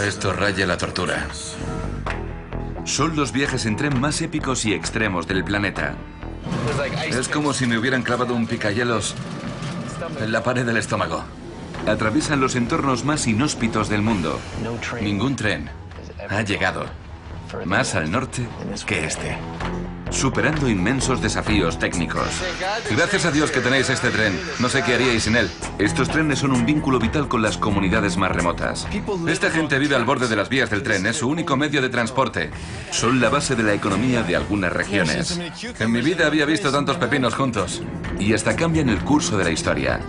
Esto raya la tortura. Son los viajes en tren más épicos y extremos del planeta. Es como si me hubieran clavado un picahielos en la pared del estómago. Atraviesan los entornos más inhóspitos del mundo. Ningún tren ha llegado más al norte que este. Superando inmensos desafíos técnicos. Gracias a Dios que tenéis este tren. No sé qué haríais sin él. Estos trenes son un vínculo vital con las comunidades más remotas. Esta gente vive al borde de las vías del tren. Es su único medio de transporte. Son la base de la economía de algunas regiones. En mi vida había visto tantos pepinos juntos. Y hasta cambian el curso de la historia.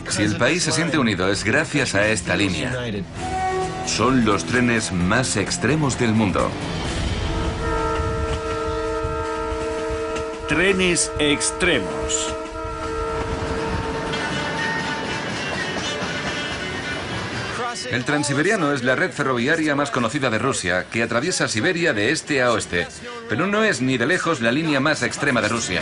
Si el país se siente unido es gracias a esta línea. Son los trenes más extremos del mundo. Trenes extremos. El Transiberiano es la red ferroviaria más conocida de Rusia, que atraviesa Siberia de este a oeste, pero no es ni de lejos la línea más extrema de Rusia.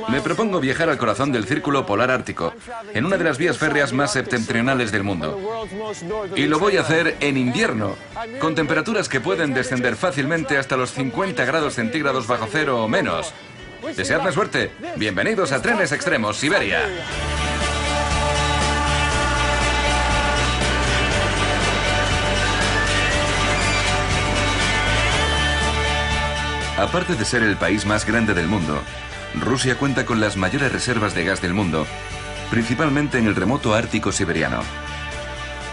Me propongo viajar al corazón del Círculo Polar Ártico, en una de las vías férreas más septentrionales del mundo. Y lo voy a hacer en invierno, con temperaturas que pueden descender fácilmente hasta los 50 grados centígrados bajo cero o menos. Deseadme suerte. Bienvenidos a Trenes Extremos, Siberia. Aparte de ser el país más grande del mundo, Rusia cuenta con las mayores reservas de gas del mundo, principalmente en el remoto Ártico siberiano.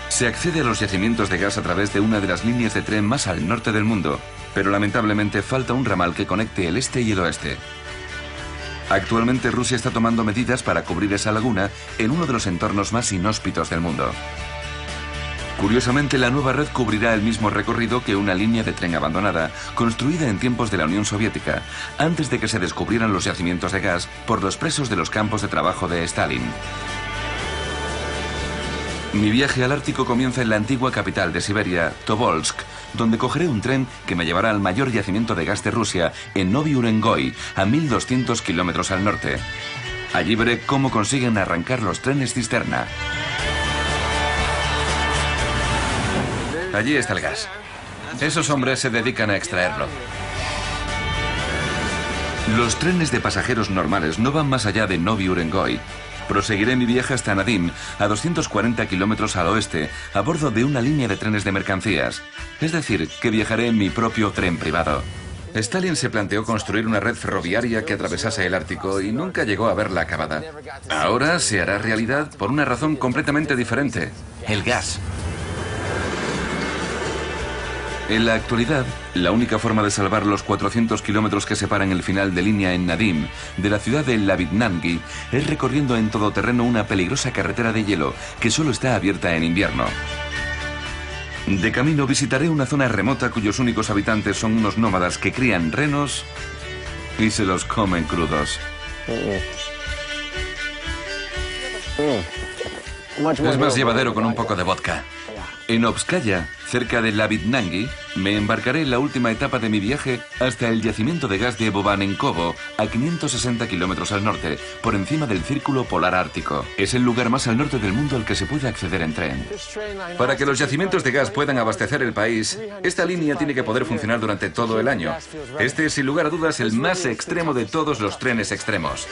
Se accede a los yacimientos de gas a través de una de las líneas de tren más al norte del mundo, pero lamentablemente falta un ramal que conecte el este y el oeste. Actualmente Rusia está tomando medidas para cubrir esa laguna en uno de los entornos más inhóspitos del mundo. Curiosamente, la nueva red cubrirá el mismo recorrido que una línea de tren abandonada, construida en tiempos de la Unión Soviética, antes de que se descubrieran los yacimientos de gas por los presos de los campos de trabajo de Stalin. Mi viaje al Ártico comienza en la antigua capital de Siberia, Tobolsk, donde cogeré un tren que me llevará al mayor yacimiento de gas de Rusia, en Novy Urengoy, a 1200 kilómetros al norte. Allí veré cómo consiguen arrancar los trenes cisterna. Allí está el gas. Esos hombres se dedican a extraerlo. Los trenes de pasajeros normales no van más allá de Novy Urengoy. Proseguiré mi viaje hasta Nadim, a 240 kilómetros al oeste, a bordo de una línea de trenes de mercancías. Es decir, que viajaré en mi propio tren privado. Stalin se planteó construir una red ferroviaria que atravesase el Ártico y nunca llegó a verla acabada. Ahora se hará realidad por una razón completamente diferente: el gas. En la actualidad, la única forma de salvar los 400 kilómetros que separan el final de línea en Nadim de la ciudad de Lavitnangi es recorriendo en todoterreno una peligrosa carretera de hielo que solo está abierta en invierno. De camino visitaré una zona remota cuyos únicos habitantes son unos nómadas que crían renos y se los comen crudos. Es más llevadero con un poco de vodka. En Obskaya, cerca de Lavitnangi, me embarcaré en la última etapa de mi viaje hasta el yacimiento de gas de Bobanenkovo, a 560 kilómetros al norte, por encima del Círculo Polar Ártico. Es el lugar más al norte del mundo al que se puede acceder en tren. Para que los yacimientos de gas puedan abastecer el país, esta línea tiene que poder funcionar durante todo el año. Este es, sin lugar a dudas, el más extremo de todos los trenes extremos.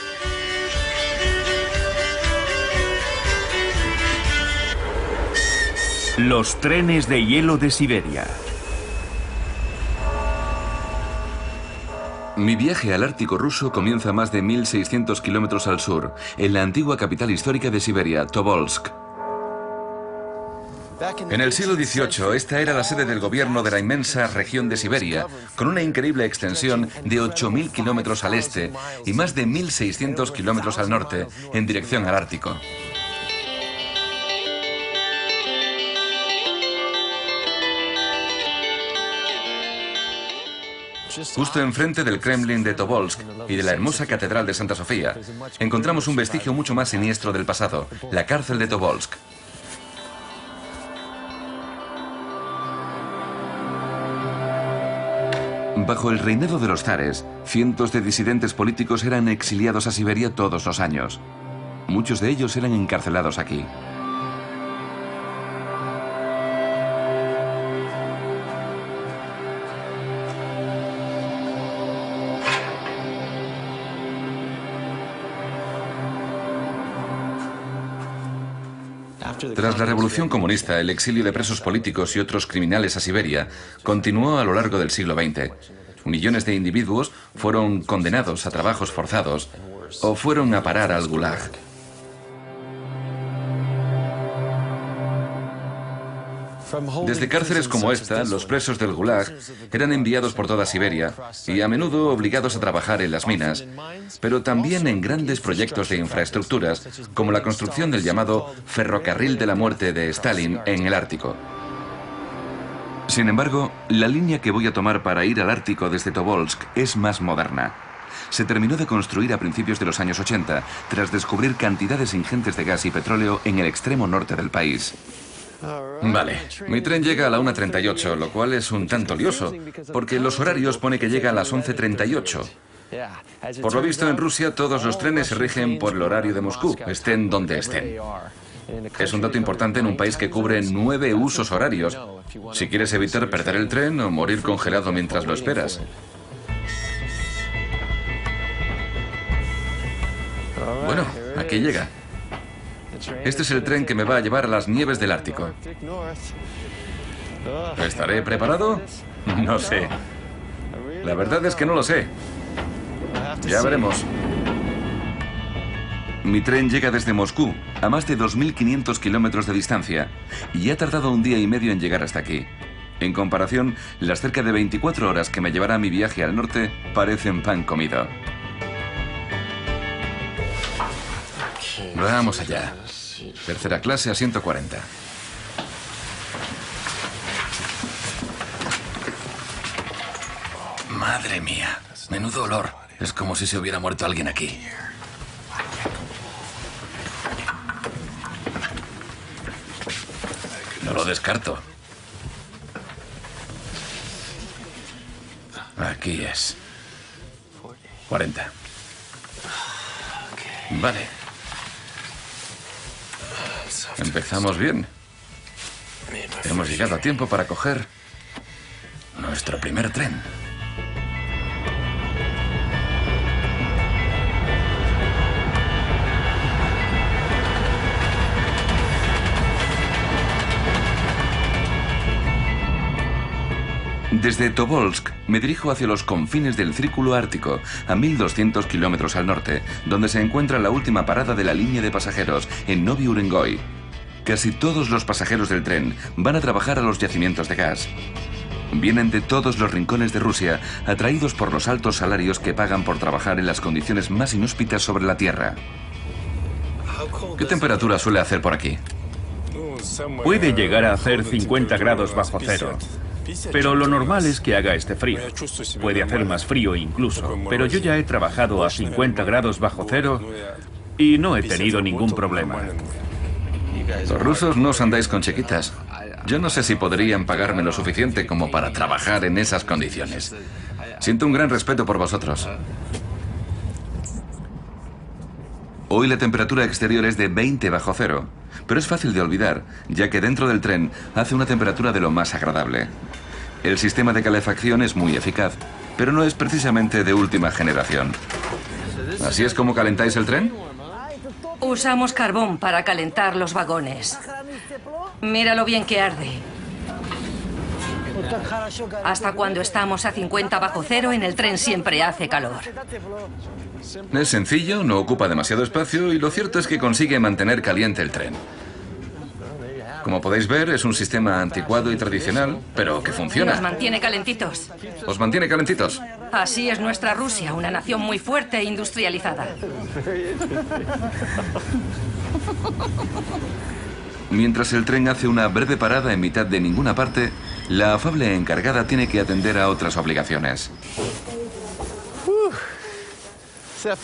Los trenes de hielo de Siberia. Mi viaje al Ártico ruso comienza a más de 1600 kilómetros al sur, en la antigua capital histórica de Siberia, Tobolsk. En el siglo XVIII, esta era la sede del gobierno de la inmensa región de Siberia, con una increíble extensión de 8000 kilómetros al este y más de 1600 kilómetros al norte, en dirección al Ártico. Justo enfrente del Kremlin de Tobolsk y de la hermosa Catedral de Santa Sofía, encontramos un vestigio mucho más siniestro del pasado, la cárcel de Tobolsk. Bajo el reinado de los zares, cientos de disidentes políticos eran exiliados a Siberia todos los años. Muchos de ellos eran encarcelados aquí. Tras la revolución comunista, el exilio de presos políticos y otros criminales a Siberia continuó a lo largo del siglo XX. Millones de individuos fueron condenados a trabajos forzados o fueron a parar al Gulag. Desde cárceles como esta, los presos del Gulag eran enviados por toda Siberia y a menudo obligados a trabajar en las minas, pero también en grandes proyectos de infraestructuras, como la construcción del llamado Ferrocarril de la Muerte de Stalin en el Ártico. Sin embargo, la línea que voy a tomar para ir al Ártico desde Tobolsk es más moderna. Se terminó de construir a principios de los años 80, tras descubrir cantidades ingentes de gas y petróleo en el extremo norte del país. Vale, mi tren llega a la 1:38, lo cual es un tanto lioso, porque en los horarios pone que llega a las 11:38. Por lo visto, en Rusia todos los trenes se rigen por el horario de Moscú, estén donde estén. Es un dato importante en un país que cubre 9 usos horarios, si quieres evitar perder el tren o morir congelado mientras lo esperas. Bueno, aquí llega. Este es el tren que me va a llevar a las nieves del Ártico. ¿Estaré preparado? No sé. La verdad es que no lo sé. Ya veremos. Mi tren llega desde Moscú, a más de 2.500 kilómetros de distancia, y ha tardado un día y medio en llegar hasta aquí. En comparación, las cerca de 24 horas que me llevará mi viaje al norte parecen pan comido. Vamos allá. Tercera clase, asiento 40. Madre mía, menudo olor. Es como si se hubiera muerto alguien aquí. No lo descarto. Aquí es. 40. Vale. Empezamos bien. Hemos llegado a tiempo para coger nuestro primer tren. Desde Tobolsk me dirijo hacia los confines del Círculo Ártico, a 1.200 kilómetros al norte, donde se encuentra la última parada de la línea de pasajeros, en Novi Urengoy. Casi todos los pasajeros del tren van a trabajar a los yacimientos de gas. Vienen de todos los rincones de Rusia, atraídos por los altos salarios que pagan por trabajar en las condiciones más inhóspitas sobre la Tierra. ¿Qué temperatura suele hacer por aquí? Puede llegar a hacer 50 grados bajo cero. Pero lo normal es que haga este frío. Puede hacer más frío incluso, pero yo ya he trabajado a 50 grados bajo cero y no he tenido ningún problema. Los rusos no os andáis con chiquitas. Yo no sé si podrían pagarme lo suficiente como para trabajar en esas condiciones. Siento un gran respeto por vosotros. Hoy la temperatura exterior es de 20 bajo cero, pero es fácil de olvidar, ya que dentro del tren hace una temperatura de lo más agradable. El sistema de calefacción es muy eficaz, pero no es precisamente de última generación. ¿Así es como calentáis el tren? Usamos carbón para calentar los vagones. Mira lo bien que arde. Hasta cuando estamos a 50 bajo cero, en el tren siempre hace calor. Es sencillo, no ocupa demasiado espacio y lo cierto es que consigue mantener caliente el tren. Como podéis ver, es un sistema anticuado y tradicional, pero que funciona. Nos mantiene calentitos. ¿Os mantiene calentitos? Así es nuestra Rusia, una nación muy fuerte e industrializada. Mientras el tren hace una breve parada en mitad de ninguna parte, la afable encargada tiene que atender a otras obligaciones.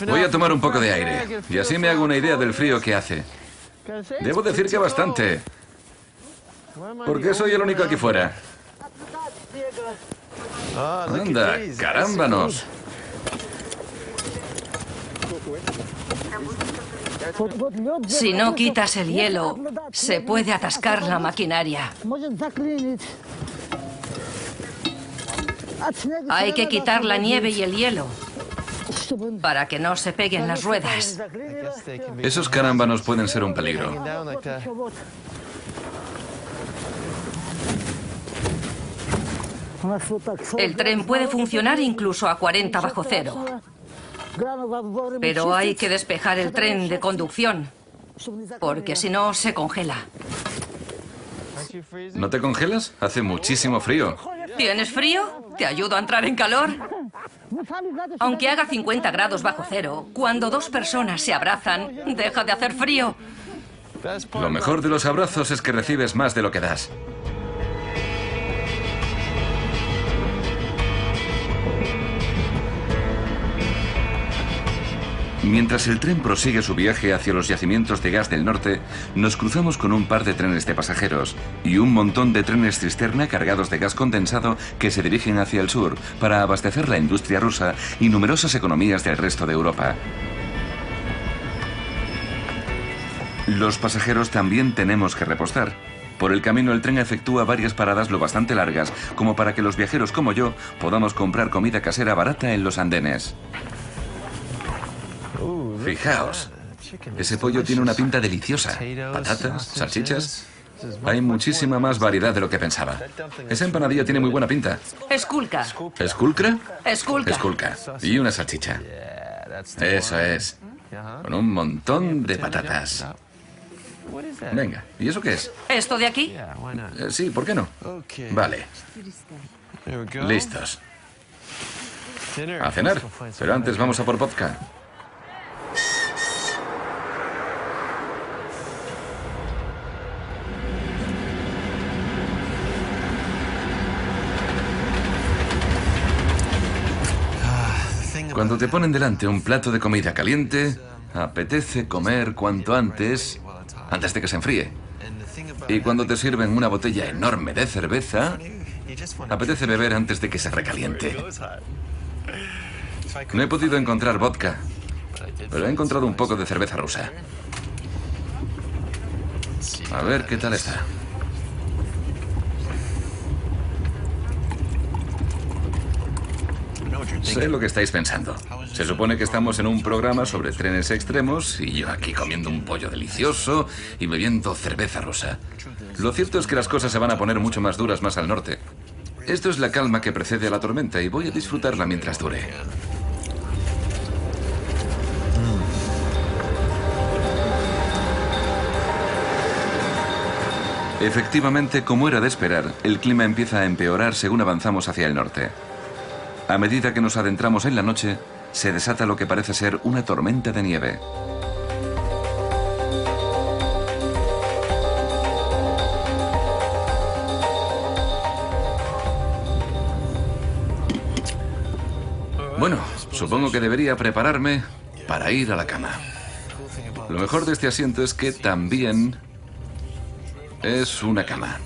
Voy a tomar un poco de aire, y así me hago una idea del frío que hace. Debo decir que bastante. ¿Por qué soy el único aquí fuera? Anda, carámbanos. Si no quitas el hielo, se puede atascar la maquinaria. Hay que quitar la nieve y el hielo. para que no se peguen las ruedas. Esos carámbanos pueden ser un peligro. El tren puede funcionar incluso a 40 bajo cero. Pero hay que despejar el tren de conducción, porque si no se congela. ¿No te congelas? Hace muchísimo frío. ¿Tienes frío? ¿Te ayudo a entrar en calor? Aunque haga 50 grados bajo cero, cuando dos personas se abrazan, deja de hacer frío. Lo mejor de los abrazos es que recibes más de lo que das. Mientras el tren prosigue su viaje hacia los yacimientos de gas del norte, nos cruzamos con un par de trenes de pasajeros y un montón de trenes cisterna cargados de gas condensado que se dirigen hacia el sur para abastecer la industria rusa y numerosas economías del resto de Europa. Los pasajeros también tenemos que repostar. Por el camino el tren efectúa varias paradas lo bastante largas como para que los viajeros como yo podamos comprar comida casera barata en los andenes. Fijaos, ese pollo tiene una pinta deliciosa. Patatas, salchichas. Hay muchísima más variedad de lo que pensaba. Esa empanadilla tiene muy buena pinta. Esculca. ¿Esculcra? Esculca. Esculca. Y una salchicha. Eso es. Con un montón de patatas. Venga, ¿y eso qué es? ¿Esto de aquí? Sí, ¿por qué no? Vale. Listos. A cenar. Pero antes vamos a por vodka. Cuando te ponen delante un plato de comida caliente, apetece comer cuanto antes de que se enfríe. Y cuando te sirven una botella enorme de cerveza, apetece beber antes de que se recaliente. No he podido encontrar vodka, pero he encontrado un poco de cerveza rusa. A ver qué tal está. Sé lo que estáis pensando. Se supone que estamos en un programa sobre trenes extremos y yo aquí comiendo un pollo delicioso y bebiendo cerveza rusa. Lo cierto es que las cosas se van a poner mucho más duras más al norte. Esto es la calma que precede a la tormenta y voy a disfrutarla mientras dure. Efectivamente, como era de esperar, el clima empieza a empeorar según avanzamos hacia el norte. A medida que nos adentramos en la noche, se desata lo que parece ser una tormenta de nieve. Bueno, supongo que debería prepararme para ir a la cama. Lo mejor de este asiento es que también es una cama.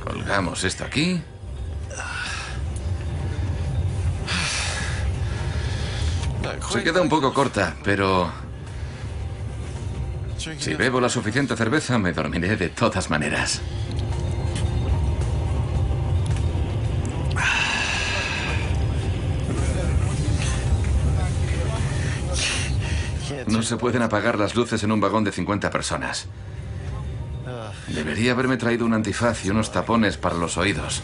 Colgamos esto aquí. Se queda un poco corta, pero si bebo la suficiente cerveza me dormiré de todas maneras. No se pueden apagar las luces en un vagón de 50 personas. Debería haberme traído un antifaz y unos tapones para los oídos.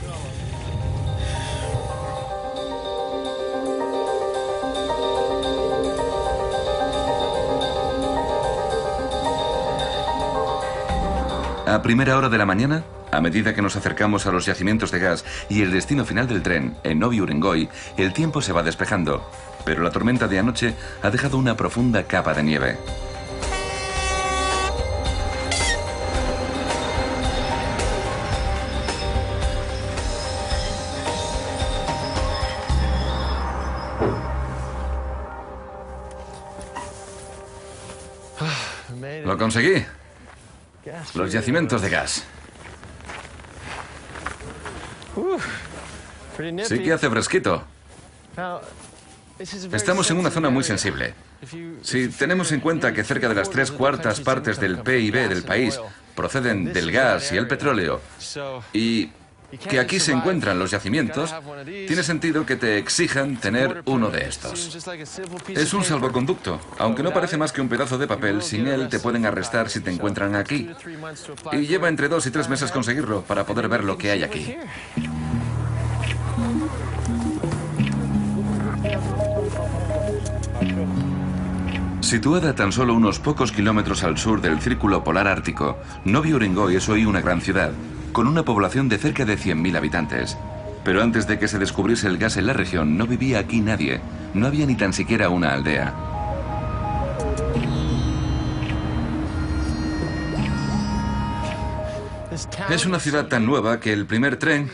A primera hora de la mañana, a medida que nos acercamos a los yacimientos de gas y el destino final del tren, en Novi Urengoy, el tiempo se va despejando, pero la tormenta de anoche ha dejado una profunda capa de nieve. Lo conseguí. Los yacimientos de gas. Sí que hace fresquito. Estamos en una zona muy sensible. Si tenemos en cuenta que cerca de las 3/4 partes del PIB del país proceden del gas y el petróleo, y que aquí se encuentran los yacimientos, tiene sentido que te exijan tener uno de estos. Es un salvoconducto. Aunque no parece más que un pedazo de papel, sin él te pueden arrestar si te encuentran aquí. Y lleva entre 2 y 3 meses conseguirlo para poder ver lo que hay aquí. Situada a tan solo unos pocos kilómetros al sur del Círculo Polar Ártico, Novi Urengoy es hoy una gran ciudad, con una población de cerca de 100.000 habitantes. Pero antes de que se descubriese el gas en la región, no vivía aquí nadie. No había ni tan siquiera una aldea. Es una ciudad tan nueva que el primer tren,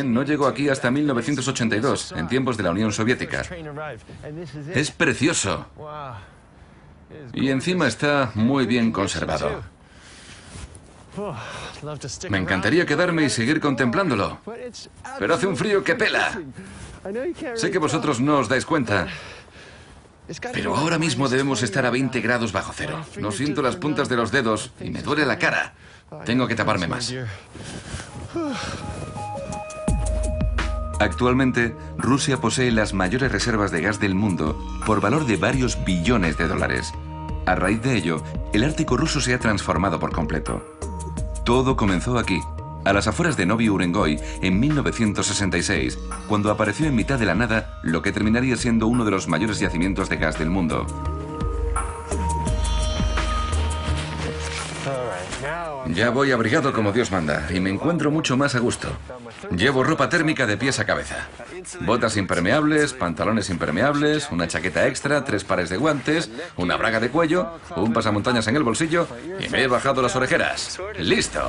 no llegó aquí hasta 1982, en tiempos de la Unión Soviética. Es precioso. Y encima está muy bien conservado. Me encantaría quedarme y seguir contemplándolo, pero hace un frío que pela. Sé que vosotros no os dais cuenta, pero ahora mismo debemos estar a 20 grados bajo cero. No siento las puntas de los dedos y me duele la cara. Tengo que taparme más. Actualmente, Rusia posee las mayores reservas de gas del mundo por valor de varios billones de dólares. A raíz de ello, el Ártico ruso se ha transformado por completo. Todo comenzó aquí, a las afueras de Novi Urengoy, en 1966, cuando apareció en mitad de la nada lo que terminaría siendo uno de los mayores yacimientos de gas del mundo. Ya voy abrigado como Dios manda y me encuentro mucho más a gusto. Llevo ropa térmica de pies a cabeza. Botas impermeables, pantalones impermeables, una chaqueta extra, 3 pares de guantes, una braga de cuello, un pasamontañas en el bolsillo y me he bajado las orejeras. ¡Listo!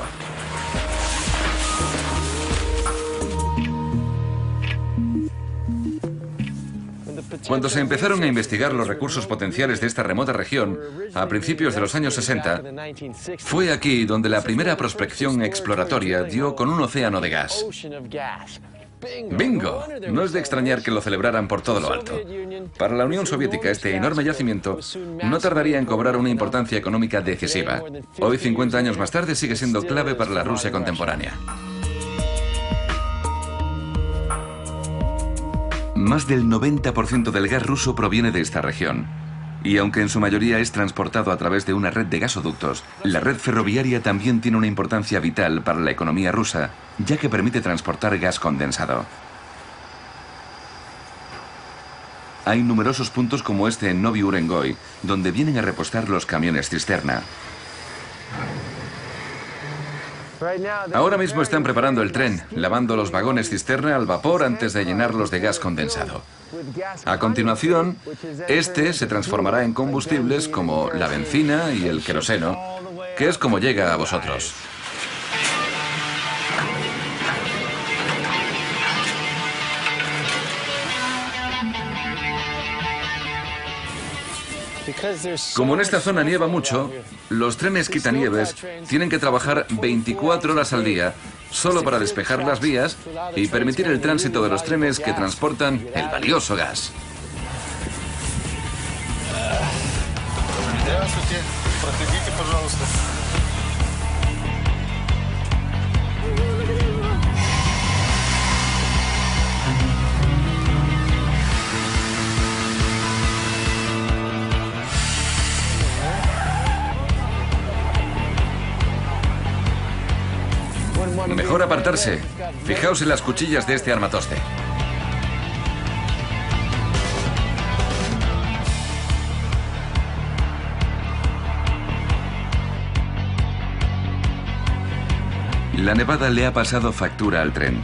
Cuando se empezaron a investigar los recursos potenciales de esta remota región, a principios de los años 60, fue aquí donde la primera prospección exploratoria dio con un océano de gas. ¡Bingo! No es de extrañar que lo celebraran por todo lo alto. Para la Unión Soviética, este enorme yacimiento no tardaría en cobrar una importancia económica decisiva. Hoy, 50 años más tarde, sigue siendo clave para la Rusia contemporánea. Más del 90% del gas ruso proviene de esta región. Y aunque en su mayoría es transportado a través de una red de gasoductos, la red ferroviaria también tiene una importancia vital para la economía rusa, ya que permite transportar gas condensado. Hay numerosos puntos como este en Novi Urengoy, donde vienen a repostar los camiones cisterna. Ahora mismo están preparando el tren, lavando los vagones cisterna al vapor antes de llenarlos de gas condensado. A continuación, se transformará en combustibles como la bencina y el queroseno, que es como llega a vosotros. Como en esta zona nieva mucho, los trenes quitanieves tienen que trabajar 24 horas al día solo para despejar las vías y permitir el tránsito de los trenes que transportan el valioso gas. Mejor apartarse. Fijaos en las cuchillas de este armatoste. La nevada le ha pasado factura al tren.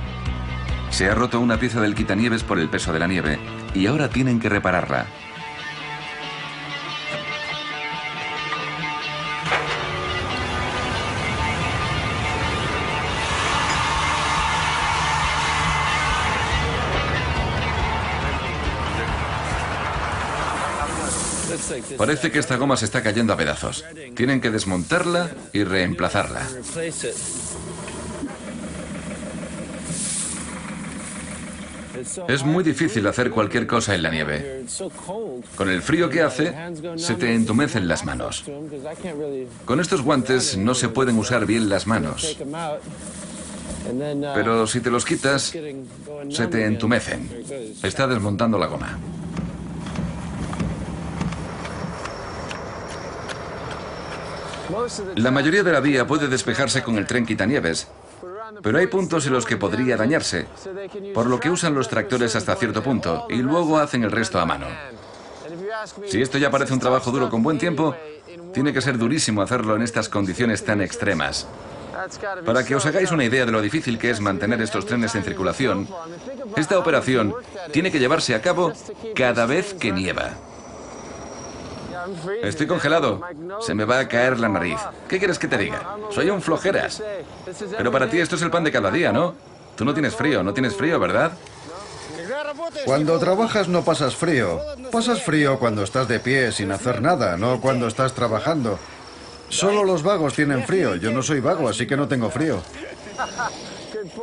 Se ha roto una pieza del quitanieves por el peso de la nieve y ahora tienen que repararla. Parece que esta goma se está cayendo a pedazos. Tienen que desmontarla y reemplazarla. Es muy difícil hacer cualquier cosa en la nieve. Con el frío que hace, se te entumecen las manos. Con estos guantes no se pueden usar bien las manos. Pero si te los quitas, se te entumecen. Está desmontando la goma. La mayoría de la vía puede despejarse con el tren quitanieves, pero hay puntos en los que podría dañarse, por lo que usan los tractores hasta cierto punto y luego hacen el resto a mano. Si esto ya parece un trabajo duro con buen tiempo, tiene que ser durísimo hacerlo en estas condiciones tan extremas. Para que os hagáis una idea de lo difícil que es mantener estos trenes en circulación, esta operación tiene que llevarse a cabo cada vez que nieva. Estoy congelado. Se me va a caer la nariz. ¿Qué quieres que te diga? Soy un flojeras. Pero para ti esto es el pan de cada día, ¿no? Tú no tienes frío, ¿verdad? Cuando trabajas no pasas frío. Pasas frío cuando estás de pie sin hacer nada, no cuando estás trabajando. Solo los vagos tienen frío. Yo no soy vago, así que no tengo frío.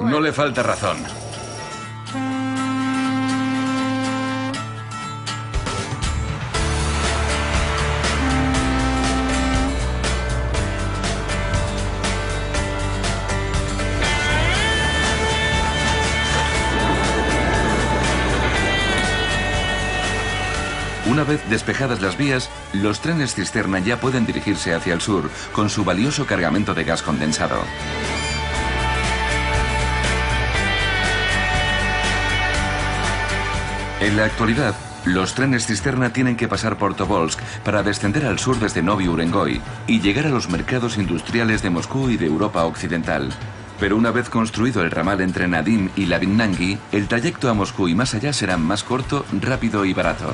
No le falta razón. Una vez despejadas las vías, los trenes cisterna ya pueden dirigirse hacia el sur con su valioso cargamento de gas condensado. En la actualidad, los trenes cisterna tienen que pasar por Tobolsk para descender al sur desde Novi Urengoy y llegar a los mercados industriales de Moscú y de Europa Occidental. Pero una vez construido el ramal entre Nadim y Lavitnangi, el trayecto a Moscú y más allá será más corto, rápido y barato.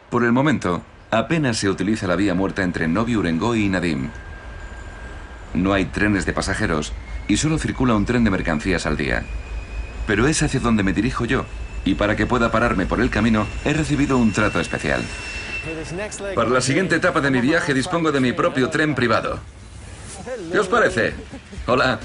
Por el momento, apenas se utiliza la vía muerta entre Novi Urengoy y Nadim. No hay trenes de pasajeros y solo circula un tren de mercancías al día. Pero es hacia donde me dirijo yo, y para que pueda pararme por el camino, he recibido un trato especial. Para la siguiente etapa de mi viaje dispongo de mi propio tren privado. ¿Qué os parece? Hola.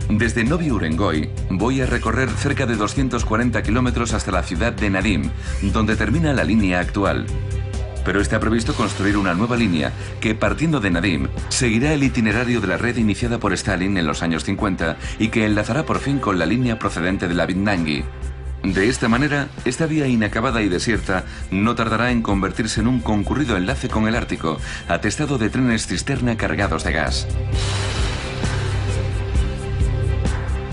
Desde Novi Urengoy voy a recorrer cerca de 240 kilómetros hasta la ciudad de Nadim, donde termina la línea actual. Pero está previsto construir una nueva línea que, partiendo de Nadim, seguirá el itinerario de la red iniciada por Stalin en los años 50 y que enlazará por fin con la línea procedente de Lavitnangi. De esta manera, esta vía inacabada y desierta no tardará en convertirse en un concurrido enlace con el Ártico, atestado de trenes cisterna cargados de gas.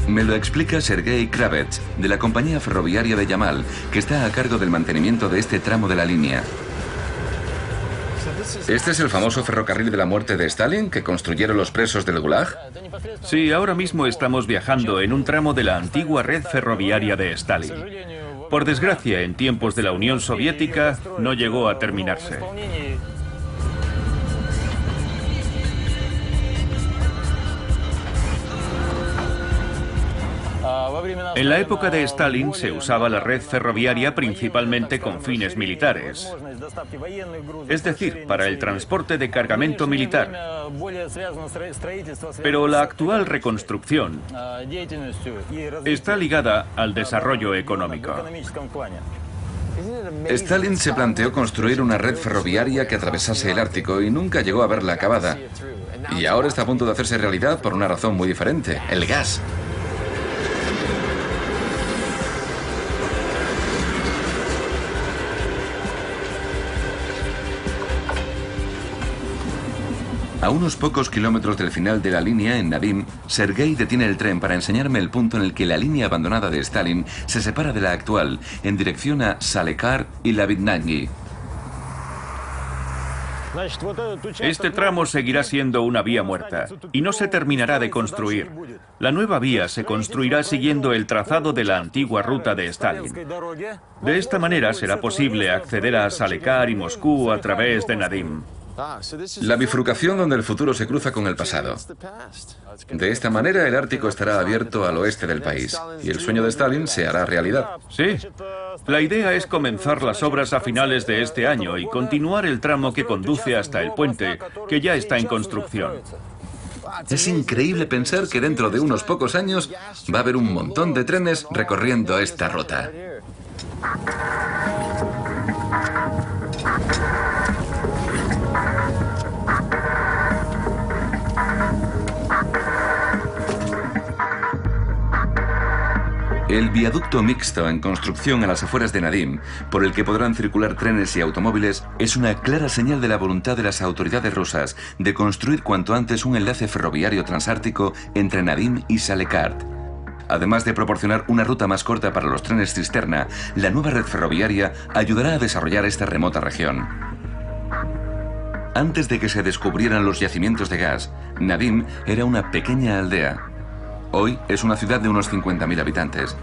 Me lo explica Sergei Kravets, de la compañía ferroviaria de Yamal, que está a cargo del mantenimiento de este tramo de la línea. ¿Este es el famoso ferrocarril de la muerte de Stalin que construyeron los presos del Gulag? Sí, ahora mismo estamos viajando en un tramo de la antigua red ferroviaria de Stalin. Por desgracia, en tiempos de la Unión Soviética, no llegó a terminarse. En la época de Stalin se usaba la red ferroviaria principalmente con fines militares, es decir, para el transporte de cargamento militar. Pero la actual reconstrucción está ligada al desarrollo económico. Stalin se planteó construir una red ferroviaria que atravesase el Ártico y nunca llegó a verla acabada. Y ahora está a punto de hacerse realidad por una razón muy diferente: el gas. A unos pocos kilómetros del final de la línea, en Nadim, Sergei detiene el tren para enseñarme el punto en el que la línea abandonada de Stalin se separa de la actual, en dirección a Salekar y Lavitnangi. Este tramo seguirá siendo una vía muerta y no se terminará de construir. La nueva vía se construirá siguiendo el trazado de la antigua ruta de Stalin. De esta manera será posible acceder a Salekar y Moscú a través de Nadim. La bifurcación donde el futuro se cruza con el pasado. De esta manera el Ártico estará abierto al oeste del país y el sueño de Stalin se hará realidad. Sí. La idea es comenzar las obras a finales de este año y continuar el tramo que conduce hasta el puente, que ya está en construcción. Es increíble pensar que dentro de unos pocos años va a haber un montón de trenes recorriendo esta ruta. El viaducto mixto en construcción a las afueras de Nadim, por el que podrán circular trenes y automóviles, es una clara señal de la voluntad de las autoridades rusas de construir cuanto antes un enlace ferroviario transártico entre Nadim y Salekard. Además de proporcionar una ruta más corta para los trenes cisterna, la nueva red ferroviaria ayudará a desarrollar esta remota región. Antes de que se descubrieran los yacimientos de gas, Nadim era una pequeña aldea. Hoy es una ciudad de unos 50.000 habitantes.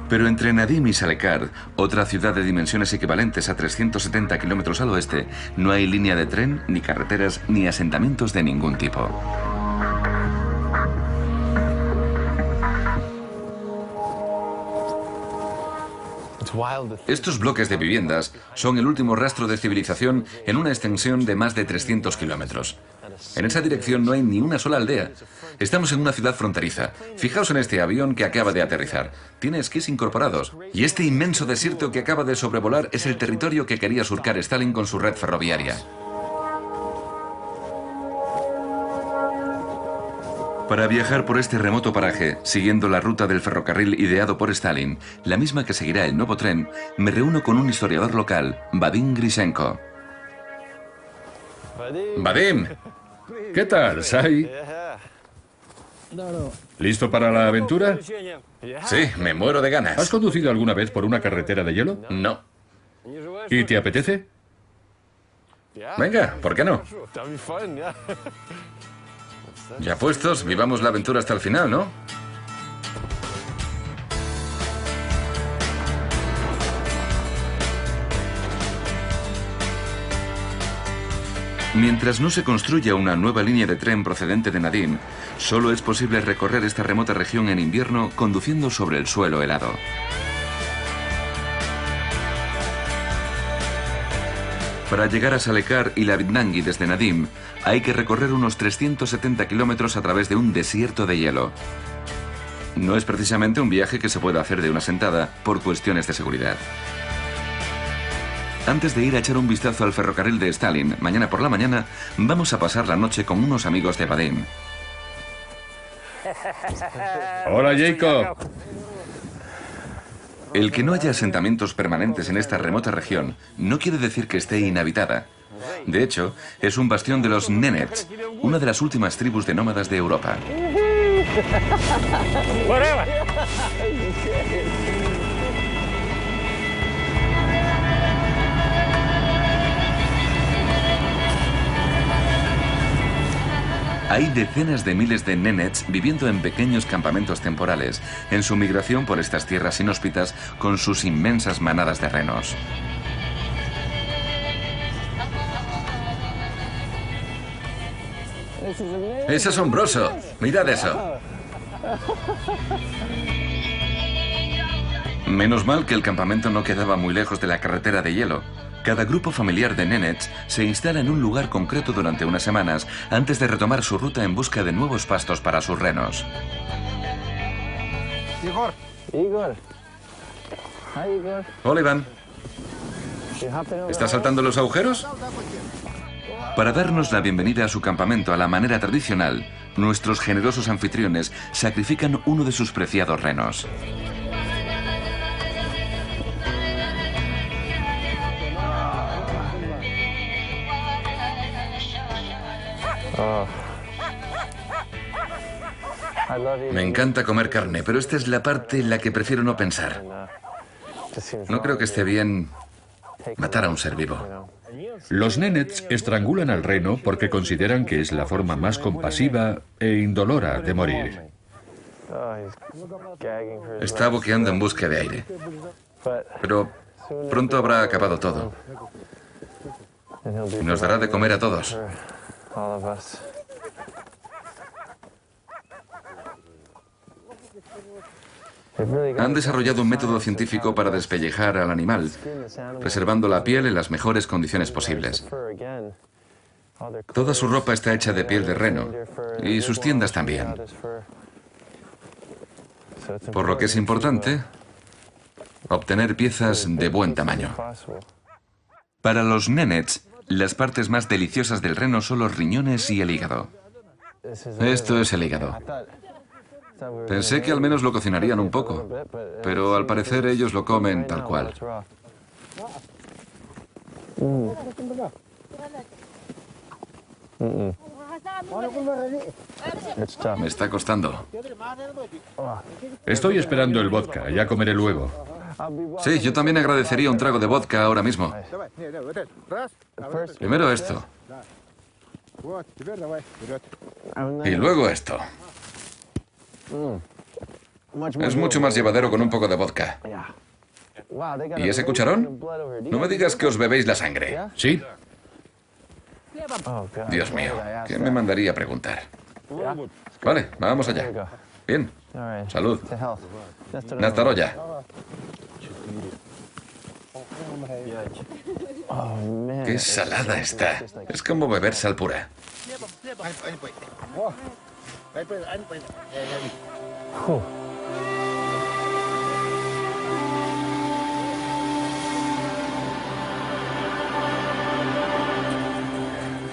Pero entre Nadim y Salekard, otra ciudad de dimensiones equivalentes a 370 kilómetros al oeste, no hay línea de tren, ni carreteras, ni asentamientos de ningún tipo. Estos bloques de viviendas son el último rastro de civilización en una extensión de más de 300 kilómetros. En esa dirección no hay ni una sola aldea. Estamos en una ciudad fronteriza. Fijaos en este avión que acaba de aterrizar. Tiene esquís incorporados. Y este inmenso desierto que acaba de sobrevolar es el territorio que quería surcar Stalin con su red ferroviaria. Para viajar por este remoto paraje, siguiendo la ruta del ferrocarril ideado por Stalin, la misma que seguirá el nuevo tren, me reúno con un historiador local, Vadim Grishenko. Vadim, ¿qué tal, Sai? ¿Listo para la aventura? Sí, me muero de ganas. ¿Has conducido alguna vez por una carretera de hielo? No. ¿Y te apetece? Venga, ¿por qué no? Ya puestos, vivamos la aventura hasta el final, ¿no? Mientras no se construya una nueva línea de tren procedente de Nadim, solo es posible recorrer esta remota región en invierno conduciendo sobre el suelo helado. Para llegar a Salekard y Lavitnangi desde Nadim, hay que recorrer unos 370 kilómetros a través de un desierto de hielo. No es precisamente un viaje que se pueda hacer de una sentada por cuestiones de seguridad. Antes de ir a echar un vistazo al ferrocarril de Stalin, mañana por la mañana, vamos a pasar la noche con unos amigos de Vadim. Hola, Jacob. El que no haya asentamientos permanentes en esta remota región no quiere decir que esté inhabitada. De hecho, es un bastión de los Nenets, una de las últimas tribus de nómadas de Europa. Hay decenas de miles de Nenets viviendo en pequeños campamentos temporales, en su migración por estas tierras inhóspitas con sus inmensas manadas de renos. ¡Es asombroso! ¡Mirad eso! Menos mal que el campamento no quedaba muy lejos de la carretera de hielo. Cada grupo familiar de Nenets se instala en un lugar concreto durante unas semanas antes de retomar su ruta en busca de nuevos pastos para sus renos. Igor. Hola, Iván. ¿Estás saltando los agujeros? Para darnos la bienvenida a su campamento a la manera tradicional, nuestros generosos anfitriones sacrifican uno de sus preciados renos. Me encanta comer carne, pero esta es la parte en la que prefiero no pensar. No creo que esté bien matar a un ser vivo. Los Nenets estrangulan al reno porque consideran que es la forma más compasiva e indolora de morir. Está boqueando en busca de aire. Pero pronto habrá acabado todo. Y nos dará de comer a todos. Han desarrollado un método científico para despellejar al animal, preservando la piel en las mejores condiciones posibles. Toda su ropa está hecha de piel de reno, y sus tiendas también. Por lo que es importante obtener piezas de buen tamaño. Para los nenets, las partes más deliciosas del reno son los riñones y el hígado. Esto es el hígado. Pensé que al menos lo cocinarían un poco, pero al parecer ellos lo comen tal cual. Me está costando. Estoy esperando el vodka, ya comeré luego. Sí, yo también agradecería un trago de vodka ahora mismo. Primero esto. Y luego esto. Es mucho más llevadero con un poco de vodka. ¿Y ese cucharón? No me digas que os bebéis la sangre. ¿Sí? Dios mío, ¿quién me mandaría a preguntar? Vale, vamos allá. Bien. Salud. Nastaroya. Qué salada está. Es como beber sal pura.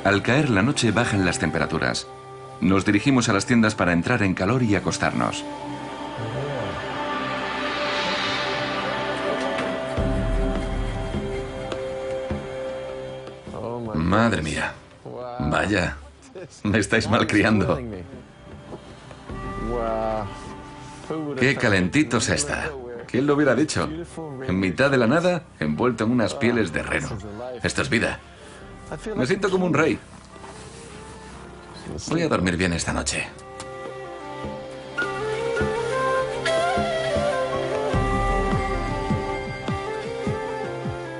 Al caer la noche bajan las temperaturas. Nos dirigimos a las tiendas para entrar en calor y acostarnos. Madre mía. Vaya. Me estáis malcriando. Qué calentito se está. ¿Quién lo hubiera dicho? En mitad de la nada, envuelto en unas pieles de reno. Esto es vida. Me siento como un rey. Voy a dormir bien esta noche.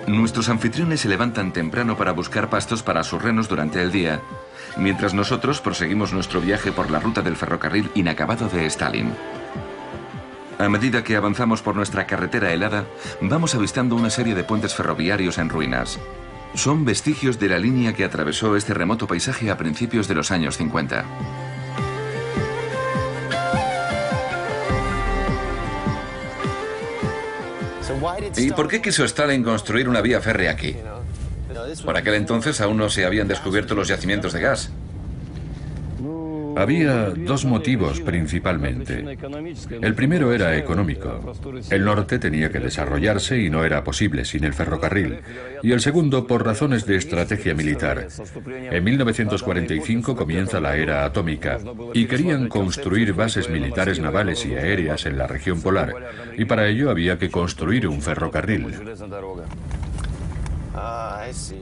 Nuestros anfitriones se levantan temprano para buscar pastos para sus renos durante el día, mientras nosotros proseguimos nuestro viaje por la ruta del ferrocarril inacabado de Stalin. A medida que avanzamos por nuestra carretera helada, vamos avistando una serie de puentes ferroviarios en ruinas. Son vestigios de la línea que atravesó este remoto paisaje a principios de los años 50. ¿Y por qué quiso Stalin construir una vía férrea aquí? Por aquel entonces aún no se habían descubierto los yacimientos de gas. Había dos motivos principalmente. El primero era económico. El norte tenía que desarrollarse y no era posible sin el ferrocarril. Y el segundo, por razones de estrategia militar. En 1945 comienza la era atómica y querían construir bases militares navales y aéreas en la región polar. Y para ello había que construir un ferrocarril.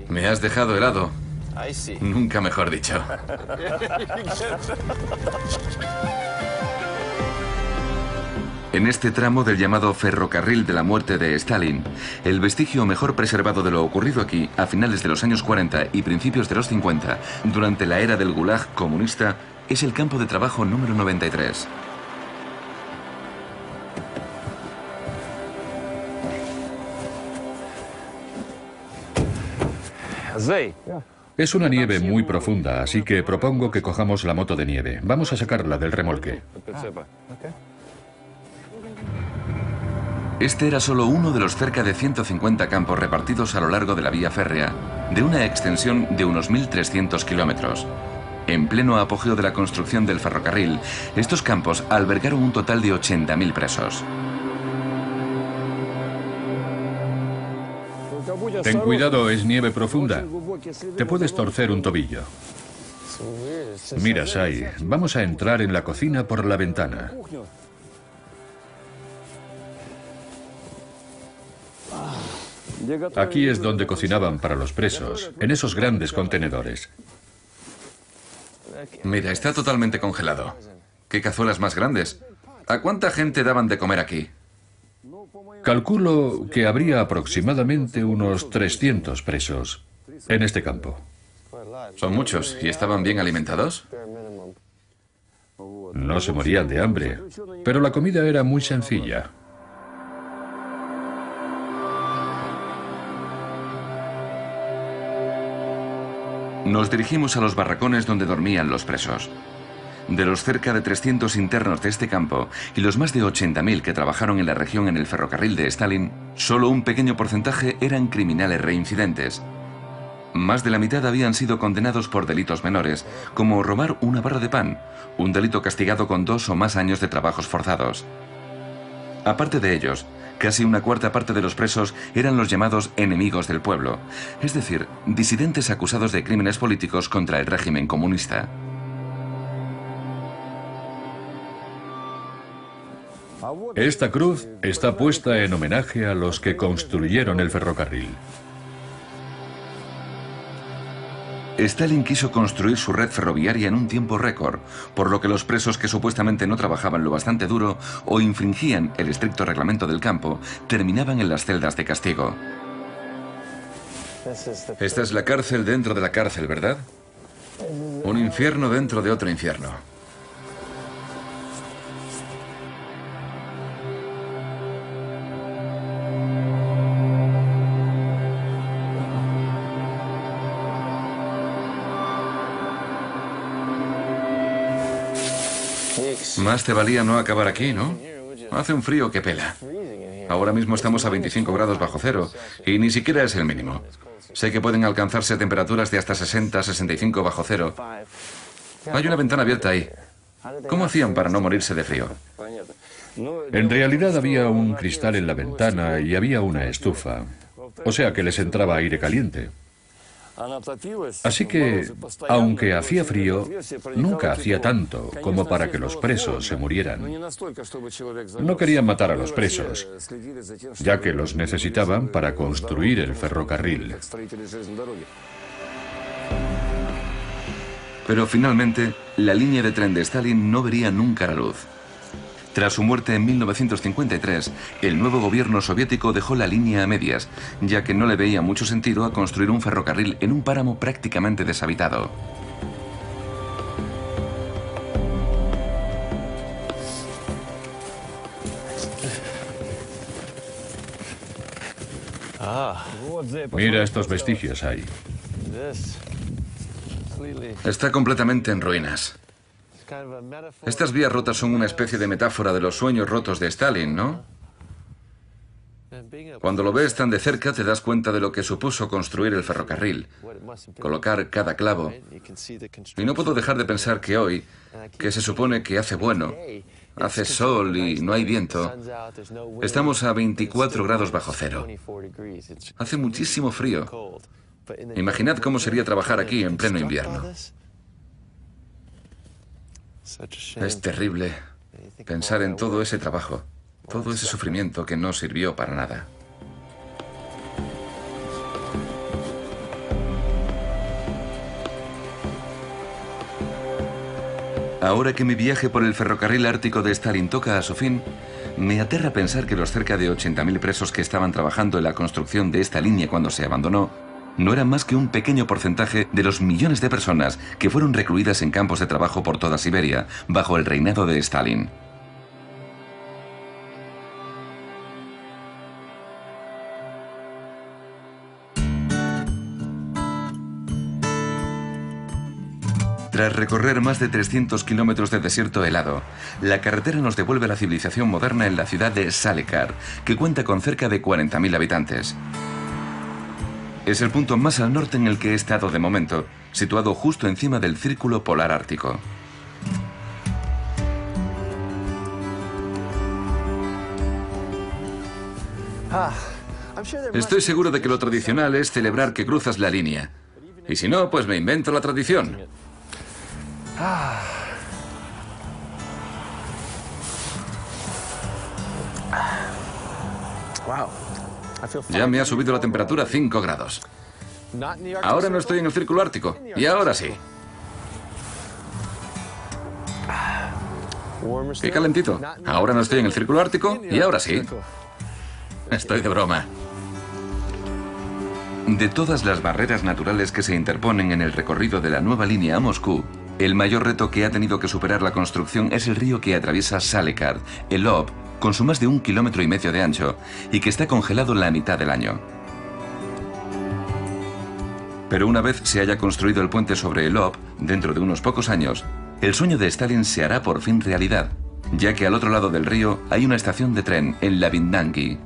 Me has dejado helado. Nunca mejor dicho. En este tramo del llamado ferrocarril de la muerte de Stalin, el vestigio mejor preservado de lo ocurrido aquí a finales de los años 40 y principios de los 50, durante la era del Gulag comunista, es el campo de trabajo número 93. Es una nieve muy profunda, así que propongo que cojamos la moto de nieve. Vamos a sacarla del remolque. Este era solo uno de los cerca de 150 campos repartidos a lo largo de la vía férrea, de una extensión de unos 1.300 kilómetros. En pleno apogeo de la construcción del ferrocarril, estos campos albergaron un total de 80.000 presos. Ten cuidado, es nieve profunda. Te puedes torcer un tobillo. Mira, Sai, vamos a entrar en la cocina por la ventana. Aquí es donde cocinaban para los presos, en esos grandes contenedores. Mira, está totalmente congelado. ¿Qué cazuelas más grandes? ¿A cuánta gente daban de comer aquí? Calculo que habría aproximadamente unos 300 presos. en este campo. Son muchos. ¿Y estaban bien alimentados? No se morían de hambre, pero la comida era muy sencilla. Nos dirigimos a los barracones donde dormían los presos. De los cerca de 300 internos de este campo y los más de 80.000 que trabajaron en la región en el ferrocarril de Stalin, solo un pequeño porcentaje eran criminales reincidentes. Más de la mitad habían sido condenados por delitos menores, como robar una barra de pan, un delito castigado con 2 o más años de trabajos forzados. Aparte de ellos, casi una cuarta parte de los presos eran los llamados enemigos del pueblo, es decir, disidentes acusados de crímenes políticos contra el régimen comunista. Esta cruz está puesta en homenaje a los que construyeron el ferrocarril. Stalin quiso construir su red ferroviaria en un tiempo récord, por lo que los presos que supuestamente no trabajaban lo bastante duro o infringían el estricto reglamento del campo, terminaban en las celdas de castigo. Esta es la cárcel dentro de la cárcel, ¿verdad? Un infierno dentro de otro infierno. Más te valía no acabar aquí, ¿no? Hace un frío que pela. Ahora mismo estamos a 25 grados bajo cero y ni siquiera es el mínimo. Sé que pueden alcanzarse temperaturas de hasta 60, 65 bajo cero. Hay una ventana abierta ahí. ¿Cómo hacían para no morirse de frío? En realidad había un cristal en la ventana y había una estufa, o sea que les entraba aire caliente. Así que, aunque hacía frío, nunca hacía tanto como para que los presos se murieran. No querían matar a los presos, ya que los necesitaban para construir el ferrocarril. Pero finalmente, la línea de tren de Stalin no vería nunca la luz. Tras su muerte en 1953, el nuevo gobierno soviético dejó la línea a medias, ya que no le veía mucho sentido a construir un ferrocarril en un páramo prácticamente deshabitado. Mira estos vestigios ahí. Está completamente en ruinas. Estas vías rotas son una especie de metáfora de los sueños rotos de Stalin, ¿no? Cuando lo ves tan de cerca te das cuenta de lo que supuso construir el ferrocarril, colocar cada clavo. Y no puedo dejar de pensar que hoy, que se supone que hace bueno, hace sol y no hay viento, estamos a 24 grados bajo cero. Hace muchísimo frío. Imaginad cómo sería trabajar aquí en pleno invierno. Es terrible pensar en todo ese trabajo, todo ese sufrimiento que no sirvió para nada. Ahora que mi viaje por el ferrocarril ártico de Stalin toca a su fin, me aterra pensar que los cerca de 80.000 presos que estaban trabajando en la construcción de esta línea cuando se abandonó no eran más que un pequeño porcentaje de los millones de personas que fueron recluidas en campos de trabajo por toda Siberia bajo el reinado de Stalin. Tras recorrer más de 300 kilómetros de desierto helado, la carretera nos devuelve a la civilización moderna en la ciudad de Salekar, que cuenta con cerca de 40.000 habitantes. Es el punto más al norte en el que he estado de momento, situado justo encima del Círculo Polar Ártico. Estoy seguro de que lo tradicional es celebrar que cruzas la línea. Y si no, pues me invento la tradición. Ya me ha subido la temperatura 5 grados. Ahora no estoy en el Círculo Ártico. Y ahora sí. Qué calentito. Ahora no estoy en el Círculo Ártico. Y ahora sí. Estoy de broma. De todas las barreras naturales que se interponen en el recorrido de la nueva línea a Moscú, el mayor reto que ha tenido que superar la construcción es el río que atraviesa Salekard, el Ob, con su más de 1,5 kilómetros de ancho, y que está congelado la mitad del año. Pero una vez se haya construido el puente sobre el Ob, dentro de unos pocos años, el sueño de Stalin se hará por fin realidad, ya que al otro lado del río hay una estación de tren en Lavidnangi.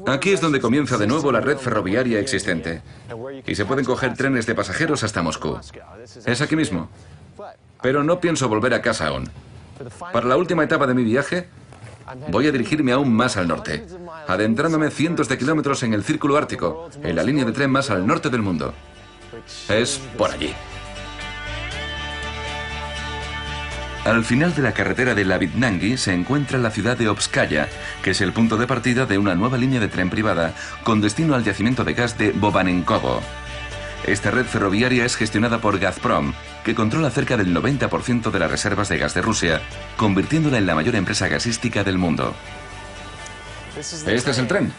Aquí es donde comienza de nuevo la red ferroviaria existente. Y se pueden coger trenes de pasajeros hasta Moscú. Es aquí mismo. Pero no pienso volver a casa aún. Para la última etapa de mi viaje, voy a dirigirme aún más al norte, adentrándome cientos de kilómetros en el Círculo Ártico, en la línea de tren más al norte del mundo. Es por allí. Al final de la carretera de Lavidnangi se encuentra la ciudad de Obskaya, que es el punto de partida de una nueva línea de tren privada con destino al yacimiento de gas de Bobanenkovo. Esta red ferroviaria es gestionada por Gazprom, que controla cerca del 90% de las reservas de gas de Rusia, convirtiéndola en la mayor empresa gasística del mundo. Este es el tren.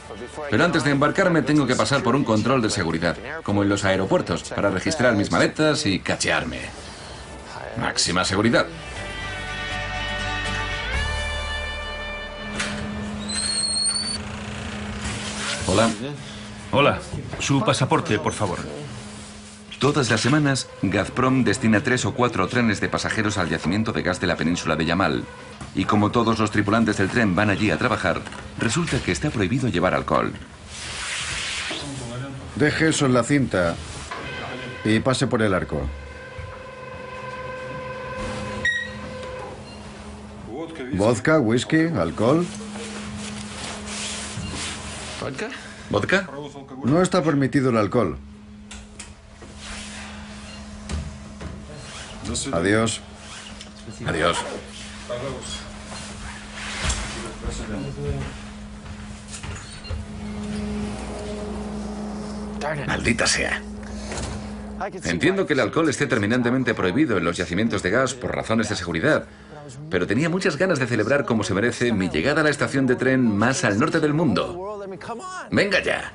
Pero antes de embarcarme tengo que pasar por un control de seguridad, como en los aeropuertos, para registrar mis maletas y cachearme. Máxima seguridad. Hola. Hola, su pasaporte, por favor. Todas las semanas, Gazprom destina 3 o 4 trenes de pasajeros al yacimiento de gas de la península de Yamal. Y como todos los tripulantes del tren van allí a trabajar, resulta que está prohibido llevar alcohol. Deje eso en la cinta y pase por el arco. ¿Vodka, whisky, alcohol? ¿Vodka? No está permitido el alcohol. Adiós. Adiós. Maldita sea. Entiendo que el alcohol esté terminantemente prohibido en los yacimientos de gas por razones de seguridad, pero tenía muchas ganas de celebrar como se merece mi llegada a la estación de tren más al norte del mundo. Venga ya.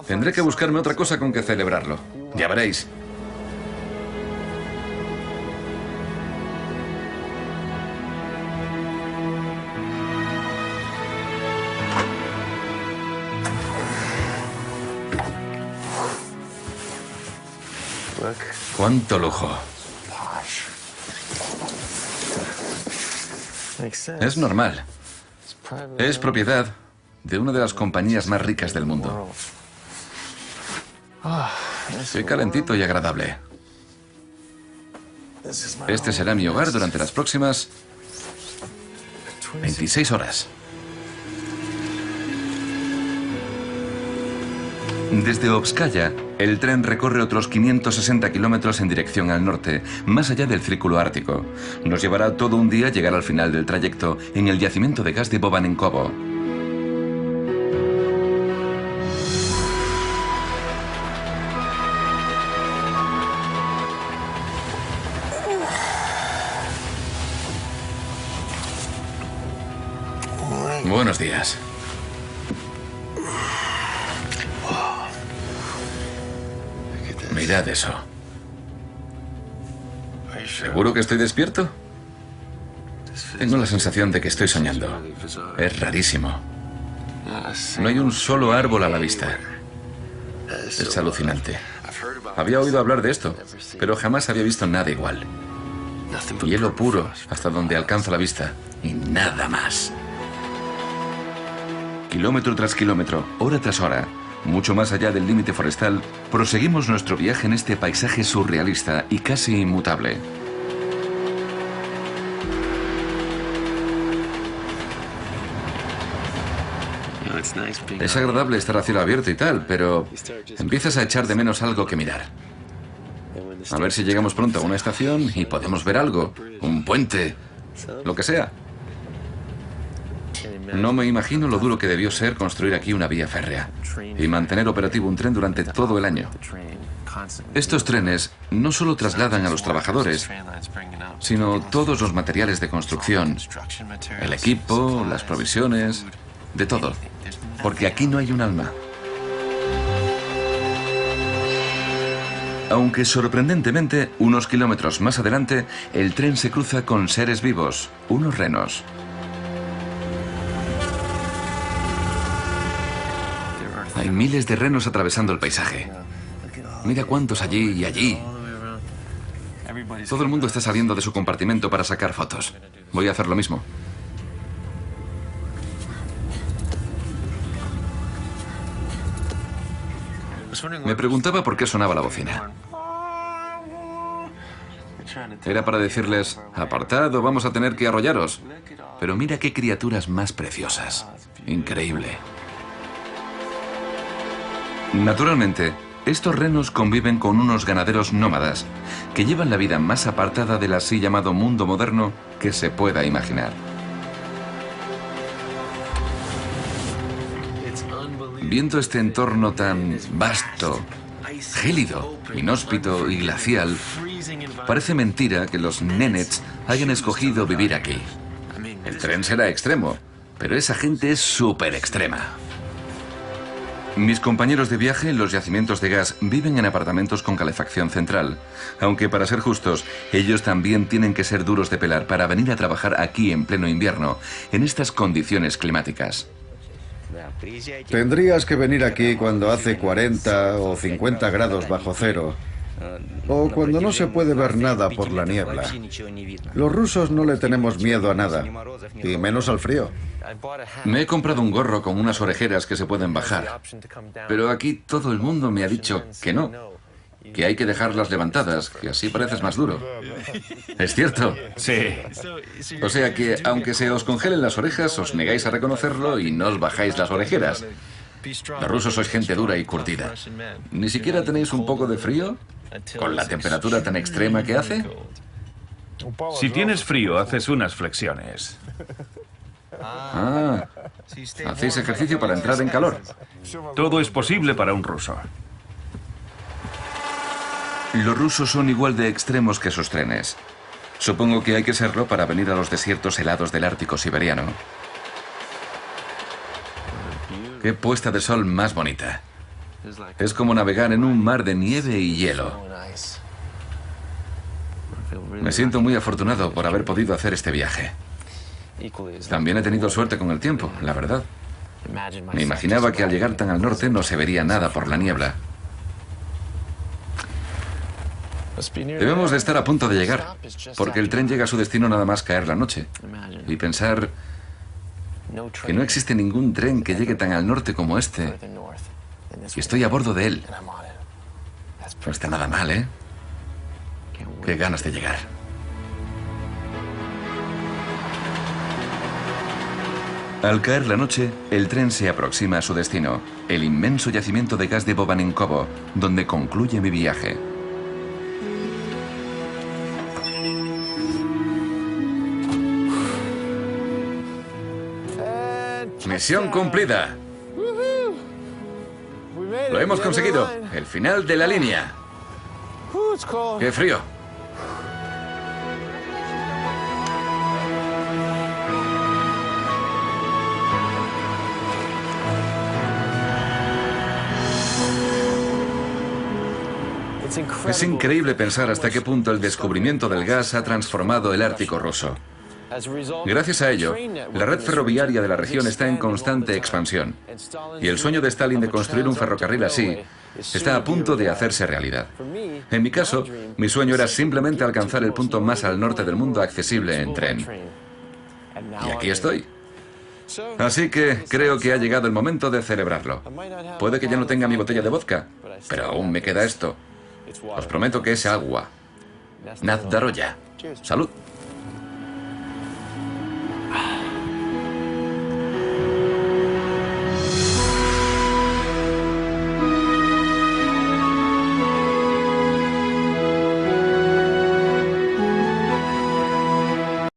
Tendré que buscarme otra cosa con que celebrarlo. Ya veréis. ¡Cuánto lujo! Es normal. Es propiedad de una de las compañías más ricas del mundo. Qué calentito y agradable. Este será mi hogar durante las próximas 26 horas. Desde Obskaya, el tren recorre otros 560 kilómetros en dirección al norte, más allá del Círculo Ártico. Nos llevará todo un día llegar al final del trayecto en el yacimiento de gas de Bobanenkovo. Buenos días. Mirad eso. ¿Seguro que estoy despierto? Tengo la sensación de que estoy soñando. Es rarísimo. No hay un solo árbol a la vista. Es alucinante. Había oído hablar de esto, pero jamás había visto nada igual. Hielo puro hasta donde alcanza la vista y nada más. Kilómetro tras kilómetro, hora tras hora, mucho más allá del límite forestal, proseguimos nuestro viaje en este paisaje surrealista y casi inmutable. Es agradable estar a cielo abierto y tal, pero empiezas a echar de menos algo que mirar. A ver si llegamos pronto a una estación y podemos ver algo, un puente, lo que sea. No me imagino lo duro que debió ser construir aquí una vía férrea y mantener operativo un tren durante todo el año. Estos trenes no solo trasladan a los trabajadores, sino todos los materiales de construcción, el equipo, las provisiones, de todo. Porque aquí no hay un alma. Aunque sorprendentemente, unos kilómetros más adelante, el tren se cruza con seres vivos, unos renos. Hay miles de renos atravesando el paisaje. Mira cuántos allí y allí. Todo el mundo está saliendo de su compartimento para sacar fotos. Voy a hacer lo mismo. Me preguntaba por qué sonaba la bocina. Era para decirles, apartad o vamos a tener que arrollaros. Pero mira qué criaturas más preciosas. Increíble. Naturalmente, estos renos conviven con unos ganaderos nómadas que llevan la vida más apartada del así llamado mundo moderno que se pueda imaginar. Viendo este entorno tan vasto, gélido, inhóspito y glacial, parece mentira que los Nenets hayan escogido vivir aquí. El tren será extremo, pero esa gente es súper extrema. Mis compañeros de viaje en los yacimientos de gas viven en apartamentos con calefacción central, aunque para ser justos, ellos también tienen que ser duros de pelar para venir a trabajar aquí en pleno invierno, en estas condiciones climáticas. Tendrías que venir aquí cuando hace 40 o 50 grados bajo cero, o cuando no se puede ver nada por la niebla. Los rusos no le tenemos miedo a nada, y menos al frío. Me he comprado un gorro con unas orejeras que se pueden bajar, pero aquí todo el mundo me ha dicho que no, que hay que dejarlas levantadas, que así pareces más duro. ¿Es cierto? Sí. O sea que, aunque se os congelen las orejas, os negáis a reconocerlo y no os bajáis las orejeras. Los rusos sois gente dura y curtida. ¿Ni siquiera tenéis un poco de frío? ¿Con la temperatura tan extrema que hace? Si tienes frío, haces unas flexiones. Ah, hacéis ejercicio para entrar en calor. Todo es posible para un ruso. Los rusos son igual de extremos que sus trenes. Supongo que hay que serlo para venir a los desiertos helados del Ártico siberiano. Qué puesta de sol más bonita. Es como navegar en un mar de nieve y hielo. Me siento muy afortunado por haber podido hacer este viaje. También he tenido suerte con el tiempo, la verdad. Me imaginaba que al llegar tan al norte no se vería nada por la niebla. Debemos de estar a punto de llegar, porque el tren llega a su destino nada más caer la noche. Y pensar que no existe ningún tren que llegue tan al norte como este, y estoy a bordo de él. No está nada mal, ¿eh? Qué ganas de llegar. Al caer la noche, el tren se aproxima a su destino, el inmenso yacimiento de gas de Bobaninkovo, donde concluye mi viaje. Misión cumplida. Lo hemos conseguido. El final de la línea. ¡Qué frío! Es increíble pensar hasta qué punto el descubrimiento del gas ha transformado el Ártico ruso. Gracias a ello, la red ferroviaria de la región está en constante expansión. Y el sueño de Stalin de construir un ferrocarril así está a punto de hacerse realidad. En mi caso, mi sueño era simplemente alcanzar el punto más al norte del mundo accesible en tren. Y aquí estoy. Así que creo que ha llegado el momento de celebrarlo. Puede que ya no tenga mi botella de vodka, pero aún me queda esto. Os prometo que es agua. Nazdaroya. Salud.